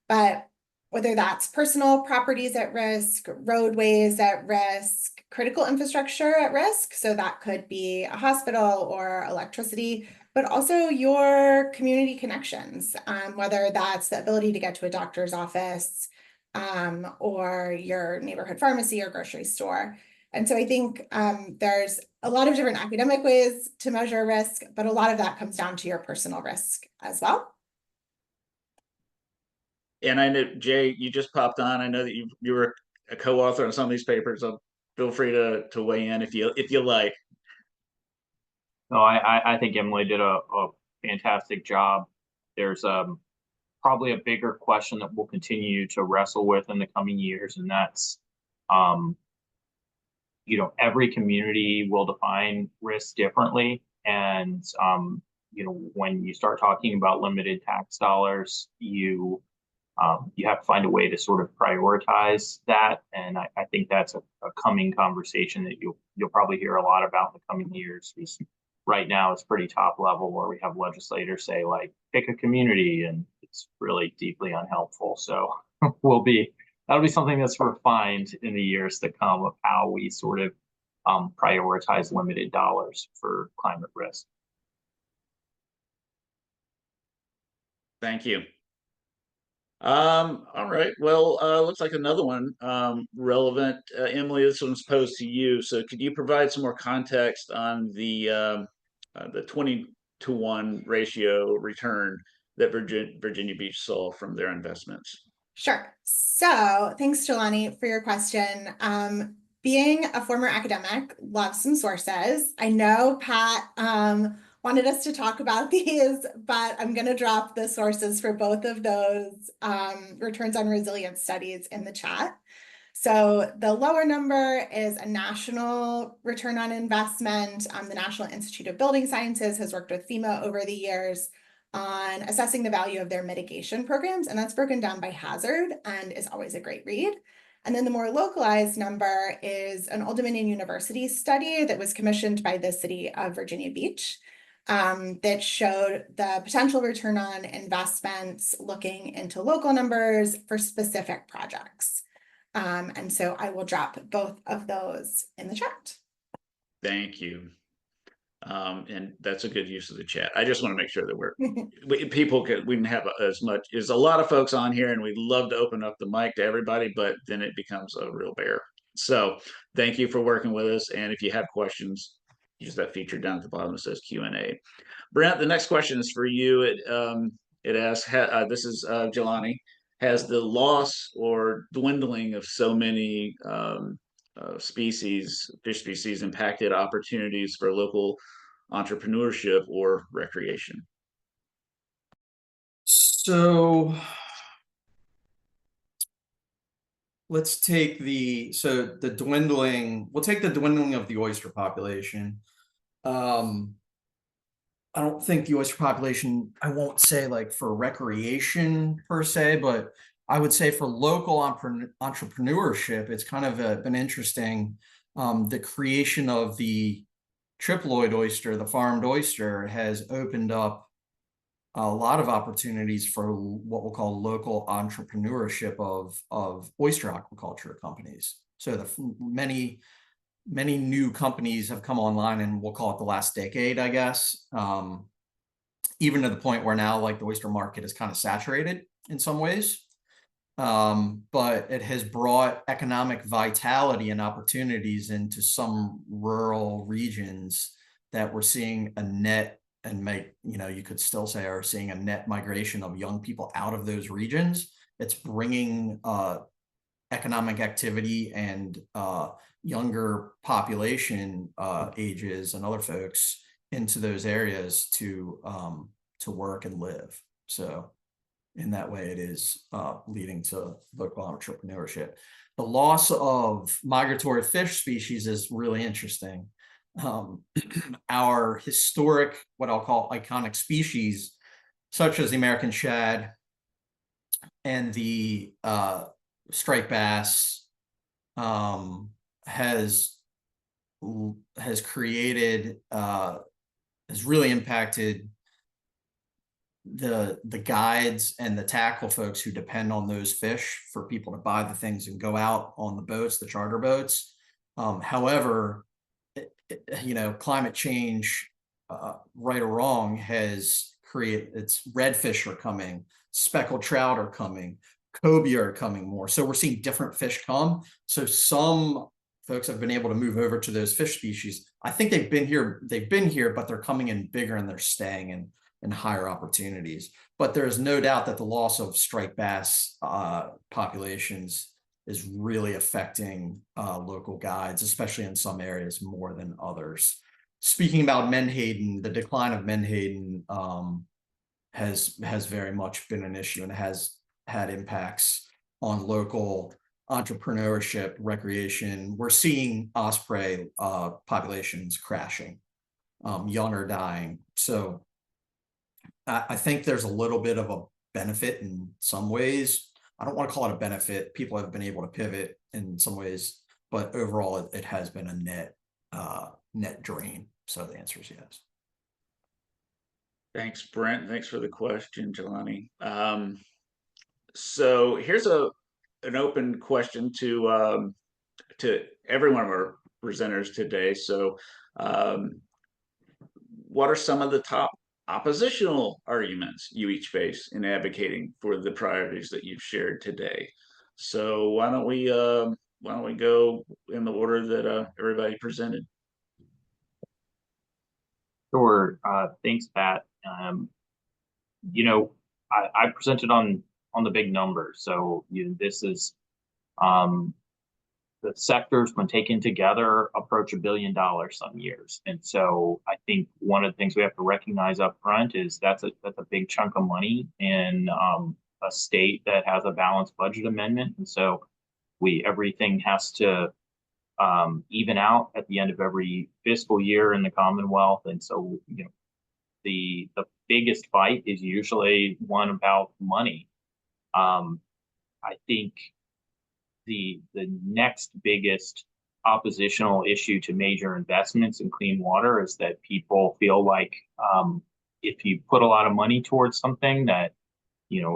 But whether that's personal properties at risk, roadways at risk, critical infrastructure at risk, so that could be a hospital or electricity, but also your community connections, whether that's the ability to get to a doctor's office, or your neighborhood pharmacy or grocery store. And so I think there's a lot of different academic ways to measure risk, but a lot of that comes down to your personal risk as well. And I know, Jay, you just popped on. I know that you were a co-author on some of these papers, so feel free to weigh in if you like. No, I think Emily did a fantastic job. There's probably a bigger question that we'll continue to wrestle with in the coming years, and that's every community will define risk differently, and when you start talking about limited tax dollars, you have to find a way to sort of prioritize that, and I think that's a coming conversation that you'll probably hear a lot about in the coming years. Right now, it's pretty top level where we have legislators say, like, pick a community, and it's really deeply unhelpful. So that'll be something that's refined in the years to come of how we sort of prioritize limited dollars for climate risk. Thank you. All right. Well, looks like another one relevant. Emily, this one's posed to you. So could you provide some more context on the 20-to-1 ratio return that Virginia Beach saw from their investments? Sure. So thanks, Jelani, for your question. Being a former academic, love some sources. I know Pat wanted us to talk about these, but I'm going to drop the sources for both of those returns on resilience studies in the chat. So the lower number is a national return on investment. The National Institute of Building Sciences has worked with FEMA over the years on assessing the value of their mitigation programs, and that's broken down by hazard and is always a great read. And then the more localized number is an Old Dominion University study that was commissioned by the city of Virginia Beach that showed the potential return on investments looking into local numbers for specific projects. And so I will drop both of those in the chat. Thank you. And that's a good use of the chat. I just want to make sure that we can have as much as a lot of folks on here, and we'd love to open up the mic to everybody, but then it becomes a real bear. So thank you for working with us. And if you have questions, use that feature down at the bottom that says Q&A. Brent, the next question is for you. It asks, this is Jelani, has the loss or dwindling of so many fish species impacted opportunities for local entrepreneurship or recreation? So let's take the dwindling, we'll take the dwindling of the oyster population. I don't think the oyster population, I won't say like for recreation per se, but I would say for local entrepreneurship, it's kind of been interesting. The creation of the triploid oyster, the farmed oyster, has opened up a lot of opportunities for what we'll call local entrepreneurship of oyster aquaculture companies. So many new companies have come online, and we'll call it the last decade, I guess. Even to the point where now, like, the oyster market is kind of saturated in some ways. But it has brought economic vitality and opportunities into some rural regions that we're seeing a net, and you could still say are seeing a net migration of young people out of those regions. It's bringing economic activity and younger population ages and other folks into those areas to work and live. So in that way, it is leading to local entrepreneurship. The loss of migratory fish species is really interesting. Our historic, what I'll call iconic species, such as the American shad and the striped bass, has created, has really impacted the guides and the tackle folks who depend on those fish for people to buy the things and go out on the boats, the charter boats. However, climate change, right or wrong, has created, redfish are coming, speckled trout are coming, cobia are coming more. So we're seeing different fish come. So some folks have been able to move over to those fish species. I think they've been here, but they're coming in bigger and they're staying in higher opportunities. But there's no doubt that the loss of striped bass populations is really affecting local guides, especially in some areas more than others. Speaking about menhaden, the decline of menhaden has very much been an issue and has had impacts on local entrepreneurship, recreation. We're seeing osprey populations crashing, young are dying. So I think there's a little bit of a benefit in some ways. I don't want to call it a benefit. People have been able to pivot in some ways, but overall it has been a net drain. So the answer is yes. Thanks, Brent. Thanks for the question, Jelani. So here's an open question to every one of our presenters today. So what are some of the top oppositional arguments you each face in advocating for the priorities that you've shared today? So why don't we go in the order that everybody presented? Sure. Thanks, Pat. I presented on the big numbers. So this is the sectors, when taken together, approach $1 billion some years. And so I think one of the things we have to recognize up front is that's a big chunk of money in a state that has a balanced budget amendment. And so everything has to even out at the end of every fiscal year in the Commonwealth. And so, the biggest fight is usually one about money. I think the next biggest oppositional issue to major investments in clean water is that people feel like if you put a lot of money towards something, that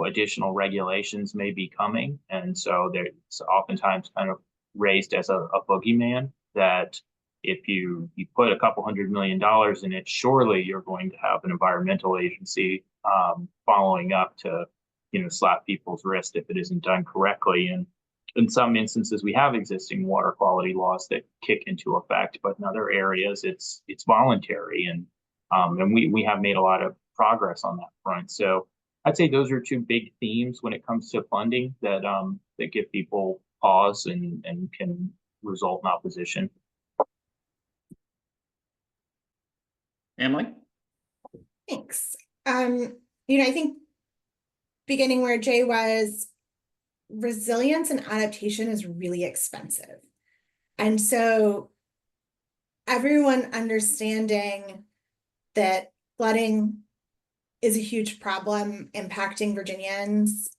additional regulations may be coming, and so it's oftentimes kind of raised as a boogeyman, that if you put a couple $100 million in it, surely you're going to have an environmental agency following up to slap people's wrist if it isn't done correctly. And in some instances, we have existing water quality laws that kick into effect, but in other areas, it's voluntary, and we have made a lot of progress on that front. So I'd say those are two big themes when it comes to funding that give people pause and can result in opposition. Emily? Thanks. I think beginning where Jay was, resilience and adaptation is really expensive. And so everyone understanding that flooding is a huge problem impacting Virginians,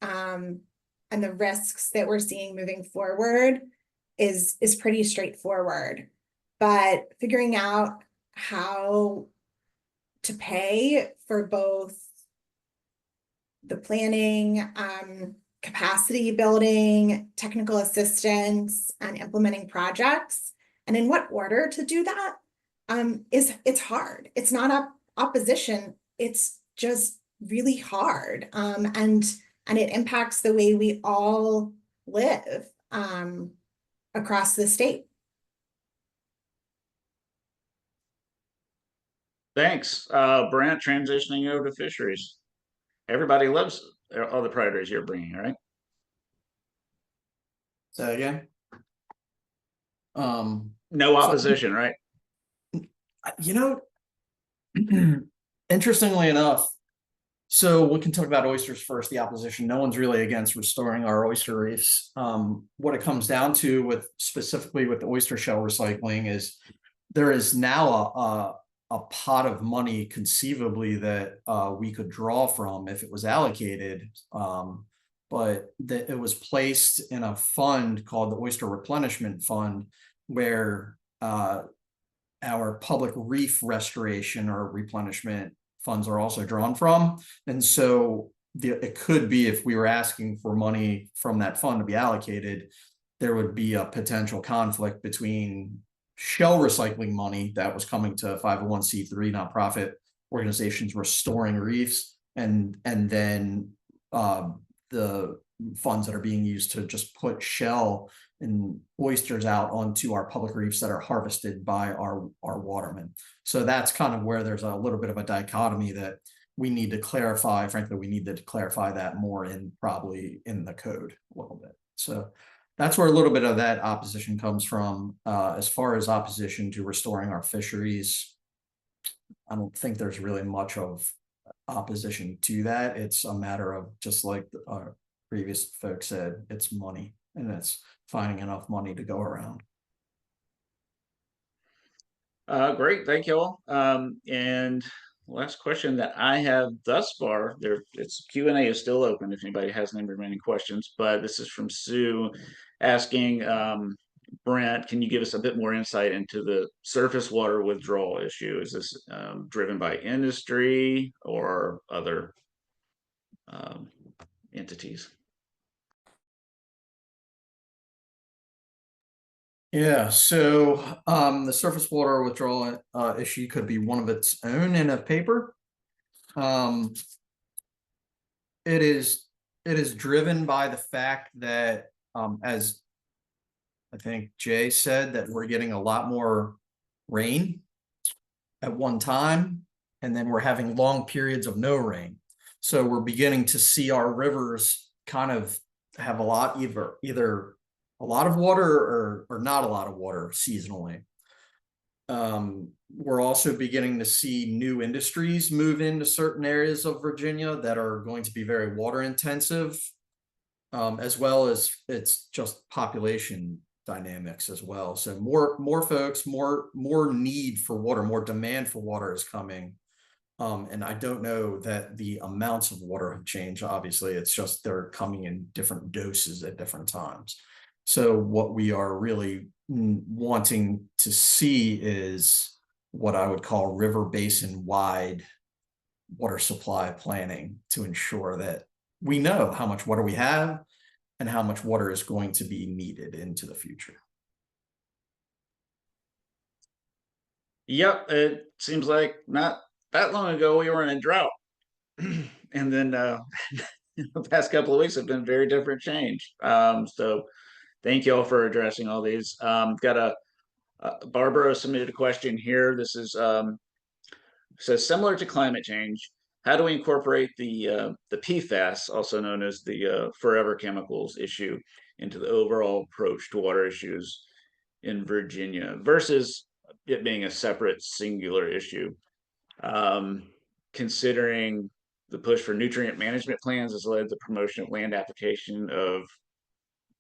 and the risks that we're seeing moving forward is pretty straightforward. But figuring out how to pay for both the planning, capacity building, technical assistance, and implementing projects, and in what order to do that, it's hard. It's not opposition. It's just really hard, and it impacts the way we all live across the state. Thanks, Brent. Transitioning over to fisheries. Everybody loves all the predators you're bringing, right? So again, No opposition, right? you know, interestingly enough, so we can talk about oysters first, the opposition. No one's really against restoring our oyster reefs. What it comes down to with specifically with the oyster shell recycling is there is now a pot of money conceivably that we could draw from if it was allocated. But that it was placed in a fund called the Oyster Replenishment Fund, where our public reef restoration or replenishment funds are also drawn from. And so it could be, if we were asking for money from that fund to be allocated, there would be a potential conflict between shell recycling money that was coming to 501c3 nonprofit organizations restoring reefs, and then the funds that are being used to just put shell and oysters out onto our public reefs that are harvested by our watermen. So that's kind of where there's a little bit of a dichotomy that we need to clarify. Frankly, we need to clarify that more probably in the code a little bit. So that's where a little bit of that opposition comes from. As far as opposition to restoring our fisheries, I don't think there's really much of opposition to that. It's a matter of, just like our previous folks said, it's money, and it's finding enough money to go around. Great, thank you all. And last question that I have thus far, it's Q&A is still open if anybody has any remaining questions, but this is from Sue asking, Brent, can you give us a bit more insight into the surface water withdrawal issue? Is this driven by industry or other entities? Yeah, so the surface water withdrawal issue could be one of its own in a paper. It is driven by the fact that, as I think Jay said, that we're getting a lot more rain at one time, and then we're having long periods of no rain. So we're beginning to see our rivers kind of have a lot, either a lot of water or not a lot of water seasonally. We're also beginning to see new industries move into certain areas of Virginia that are going to be very water intensive, as well as it's just population dynamics as well. So more folks, more need for water, more demand for water is coming. And I don't know that the amounts of water have changed. Obviously, it's just they're coming in different doses at different times. So what we are really wanting to see is what I would call river basin wide water supply planning, to ensure that we know how much water we have and how much water is going to be needed into the future. Yep, it seems like not that long ago we were in a drought. And then the past couple of weeks have been very different change. So thank you all for addressing all these. Got a Barbara submitted a question here. This is says, similar to climate change, how do we incorporate the PFAS, also known as the forever chemicals issue, into the overall approach to water issues in Virginia versus it being a separate singular issue? Considering the push for nutrient management plans has led to promotion of land application of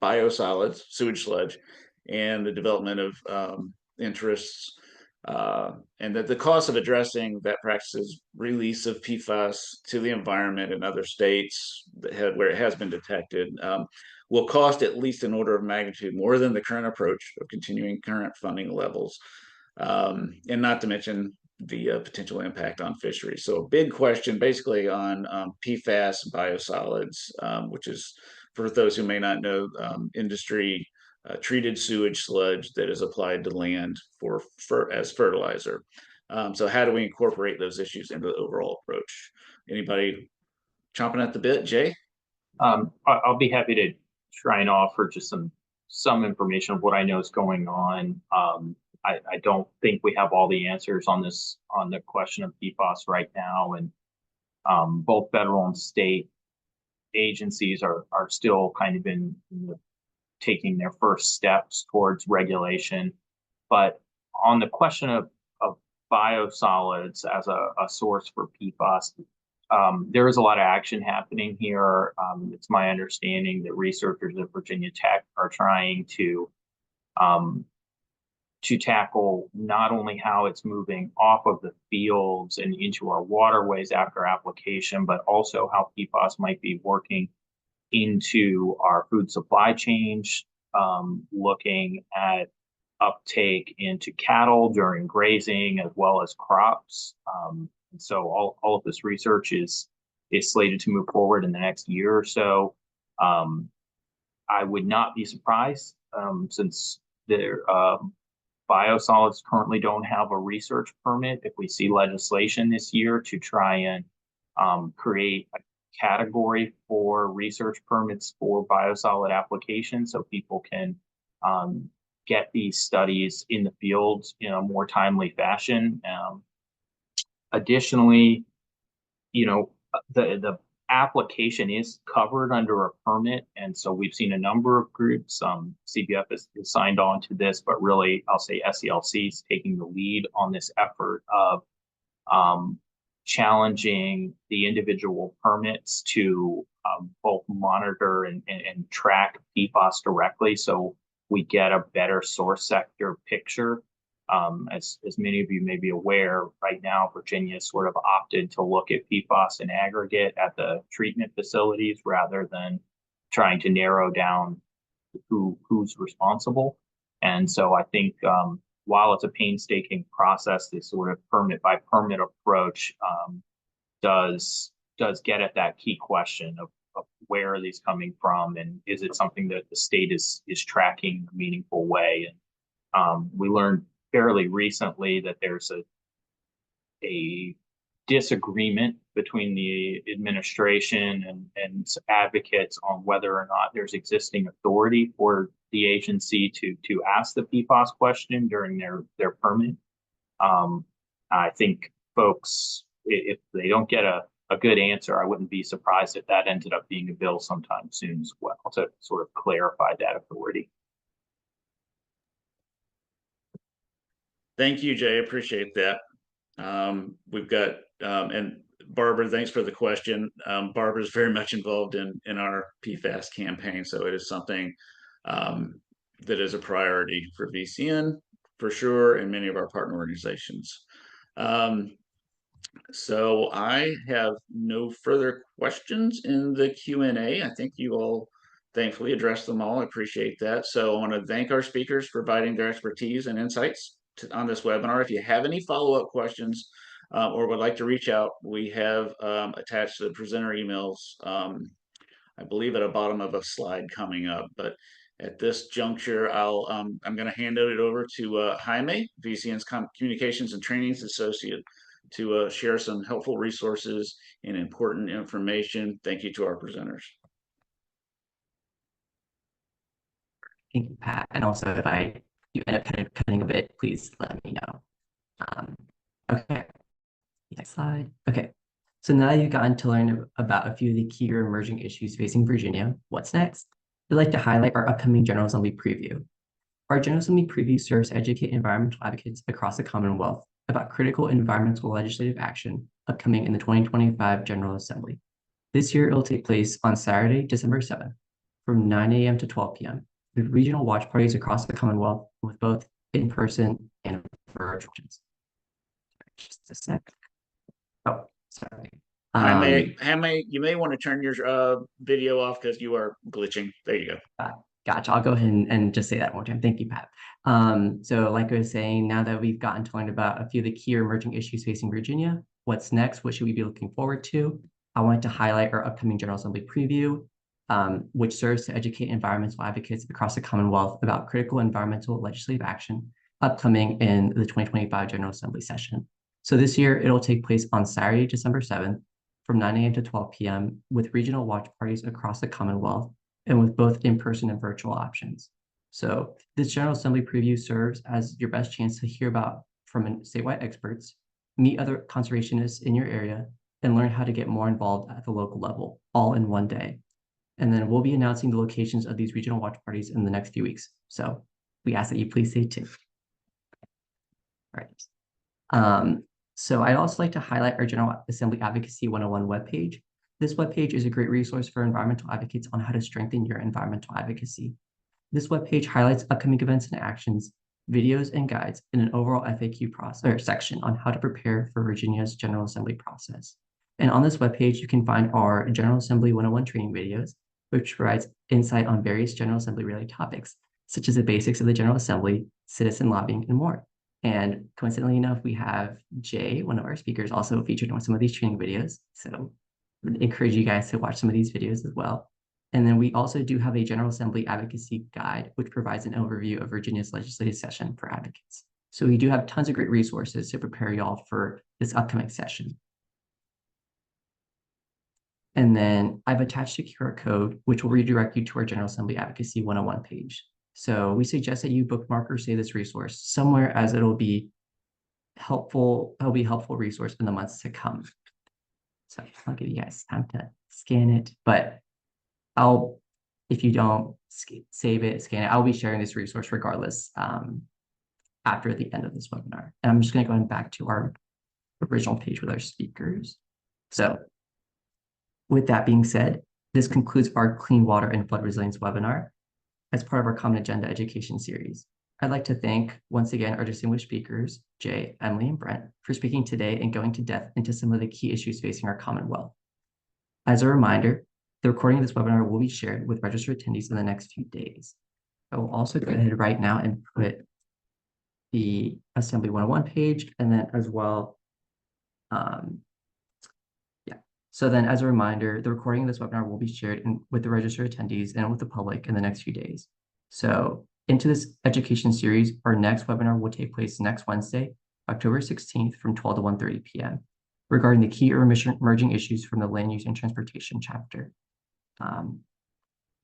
biosolids, sewage sludge, and the development of interests and that the cost of addressing that practice's release of PFAS to the environment in other states where it has been detected will cost at least an order of magnitude more than the current approach of continuing current funding levels, and not to mention the potential impact on fisheries. So a big question basically on PFAS biosolids, which is, for those who may not know, industry treated sewage sludge that is applied to land as fertilizer. So how do we incorporate those issues into the overall approach? Anybody chomping at the bit, Jay? I'll be happy to try and offer just some information of what I know is going on. I don't think we have all the answers on the question of PFAS right now, and both federal and state agencies are still kind of taking their first steps towards regulation. But on the question of biosolids as a source for PFAS, there is a lot of action happening here. It's my understanding that researchers at Virginia Tech are trying to tackle not only how it's moving off of the fields and into our waterways after application, but also how PFAS might be working into our food supply chain, looking at uptake into cattle during grazing as well as crops. And so all of this research is slated to move forward in the next year or so. I would not be surprised since their biosolids currently don't have a research permit if we see legislation this year to try and create a category for research permits for biosolid applications so people can get these studies in the fields in a more timely fashion. Additionally, the application is covered under a permit, and so we've seen a number of groups. CBF is signed on to this, but really, I'll say SELC is taking the lead on this effort of challenging the individual permits to both monitor and track PFAS directly, so we get a better source sector picture. As many of you may be aware, right now, Virginia sort of opted to look at PFAS in aggregate at the treatment facilities rather than trying to narrow down who's responsible. And so I think while it's a painstaking process, this sort of permit by permit approach does get at that key question of where are these coming from, and is it something that the state is tracking in a meaningful way? And we learned fairly recently that there's a disagreement between the administration and advocates on whether or not there's existing authority for the agency to ask the PFAS question during their permit. I think folks, if they don't get a good answer, I wouldn't be surprised if that ended up being a bill sometime soon as well to sort of clarify that authority. Thank you, Jay. Appreciate that. We've got, and Barbara, thanks for the question. Barbara is very much involved in our PFAS campaign, so it is something that is a priority for VCN for sure, and many of our partner organizations. So I have no further questions in the Q&A. I think you all thankfully addressed them all. I appreciate that. So I want to thank our speakers for providing their expertise and insights on this webinar. If you have any follow-up questions or would like to reach out, we have attached the presenter emails, I believe at the bottom of a slide coming up. But at this juncture, I'm going to hand it over to Jaime, VCN's Communications and Trainings Associate, to share some helpful resources and important information. Thank you to our presenters. Thank you, Pat. And also, if you end up kind of cutting a bit, please let me know. Okay, next slide. Okay, so now you've gotten to learn about a few of the key or emerging issues facing Virginia. What's next? We'd like to highlight our upcoming General Assembly preview. Our General Assembly preview serves to educate environmental advocates across the Commonwealth about critical environmental legislative action upcoming in the 2025 General Assembly. This year, it will take place on Saturday, December 7th, from 9 a.m. to 12 p.m. with regional watch parties across the Commonwealth with both in-person and virtual. Just a sec. Oh, sorry. You may want to turn your video off because you are glitching. There you go. Gotcha. I'll go ahead and just say that one more time. Thank you, Pat. So like I was saying, now that we've gotten to learn about a few of the key emerging issues facing Virginia, what's next? What should we be looking forward to? I wanted to highlight our upcoming General Assembly preview, which serves to educate environmental advocates across the Commonwealth about critical environmental legislative action upcoming in the 2025 General Assembly session. So this year, it'll take place on Saturday, December 7th from 9 a.m. to 12 p.m. with regional watch parties across the Commonwealth and with both in-person and virtual options. So this General Assembly preview serves as your best chance to hear about from statewide experts, meet other conservationists in your area, and learn how to get more involved at the local level, all in one day. And then we'll be announcing the locations of these regional watch parties in the next few weeks. So we ask that you please stay tuned. All right. So I'd also like to highlight our General Assembly Advocacy 101 webpage. This webpage is a great resource for environmental advocates on how to strengthen your environmental advocacy. This webpage highlights upcoming events and actions, videos and guides, and an overall FAQ process or section on how to prepare for Virginia's General Assembly process. And on this webpage, you can find our General Assembly 101 training videos, which provides insight on various General Assembly related topics, such as the basics of the General Assembly, citizen lobbying, and more. And coincidentally enough, we have Jay, one of our speakers, also featured on some of these training videos. So I would encourage you guys to watch some of these videos as well. And then we also do have a General Assembly Advocacy Guide, which provides an overview of Virginia's legislative session for advocates. So we do have tons of great resources to prepare y'all for this upcoming session. And then I've attached a QR code, which will redirect you to our General Assembly Advocacy 101 page. So we suggest that you bookmark or save this resource somewhere, as it'll be helpful. It'll be a helpful resource in the months to come. So I'll give you guys time to scan it, but if you don't save it, scan it, I'll be sharing this resource regardless after the end of this webinar. And I'm just going to go back to our original page with our speakers. So with that being said, this concludes our Clean Water and Flood Resilience webinar as part of our Common Agenda education series. I'd like to thank once again our distinguished speakers, Jay, Emily, and Brent, for speaking today and going to depth into some of the key issues facing our Commonwealth. As a reminder, the recording of this webinar will be shared with registered attendees in the next few days. I will also go ahead right now and put the Assembly 101 page, and then as well, So then as a reminder, the recording of this webinar will be shared with the registered attendees and with the public in the next few days. So into this education series, our next webinar will take place next Wednesday, October 16th from 12 to 1:30 p.m. regarding the key emerging issues from the Land Use and Transportation chapter.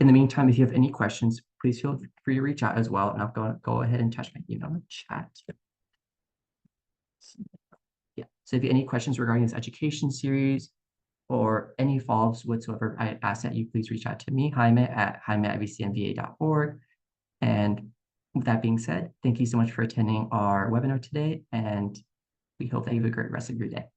In the meantime, if you have any questions, please feel free to reach out as well, and I'll go ahead and touch my email in the chat. Yeah, so if you have any questions regarding this education series, or any follow-ups whatsoever, I ask that you please reach out to me, jaime@vcnva.org. And with that being said, thank you so much for attending our webinar today, and we hope that you have a great rest of your day.